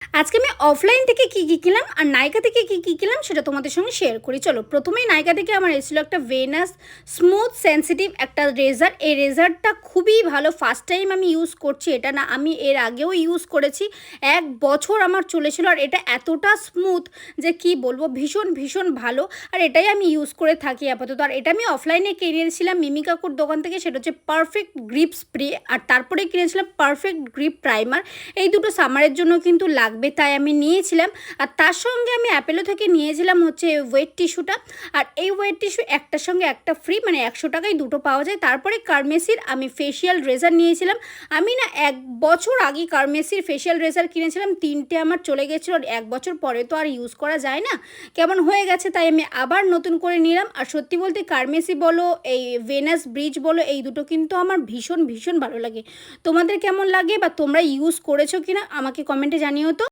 আজকে আমি অফলাইন থেকে কি কিনলাম আর নাইকা থেকে কি কিনলাম সেটা তোমাদের সঙ্গে শেয়ার করি। চলো, প্রথমেই নাইকা থেকে আমার এসেছিল একটা ভেনাস স্মুথ সেনসিটিভ একটা রেজার। এই রেজারটা খুবই ভালো, ফার্স্ট টাইম আমি ইউজ করছি এটা না, আমি এর আগেও ইউজ করেছি। 1 বছর আমার চলেছিল আর এটা এতটা স্মুথ যে কি বলবো, ভীষণ ভীষণ ভালো। আর এটাই আমি ইউজ করে থাকি আপাতত। আর এটা আমি অফলাইনে কিনেছিলাম মিমি কাকুর দোকান থেকে, সেটা হচ্ছে পারফেক্ট গ্রিপ স্প্রে। আর তারপরে কিনেছিলাম পারফেক্ট গ্রিপ প্রাইমার। এই দুটো সামারের জন্য কিন্তু লাগবে, তাই আমি নিয়েছিলাম। আর তার সঙ্গে আমি অ্যাপেলো থেকে নিয়েছিলাম হচ্ছে ওয়েট টিস্যুটা। আর এই ওয়েট টিস্যু একটার সঙ্গে একটা ফ্রি, মানে 100 টাকায় দুটো পাওয়া যায়। তারপরে কার্মেসির আমি ফেশিয়াল রেজার নিয়েছিলাম। আমি না 1 বছর আগে কার্মেসির ফেশিয়াল রেজার কিনেছিলাম, 3টে আমার চলে গেছিলো। আর 1 বছর পরে তো আর ইউজ করা যায় না, কেমন হয়ে গেছে, তাই আমি আবার নতুন করে নিলাম। আর সত্যি বলতে কার্মেসি বলো, এই ভেনাস ব্রিজ বলো, এই দুটো কিন্তু আমার ভীষণ ভীষণ ভালো লাগে। তোমাদের কেমন লাগে বা তোমরা ইউজ করেছো কিনা আমাকে কমেন্টে জানিও তো।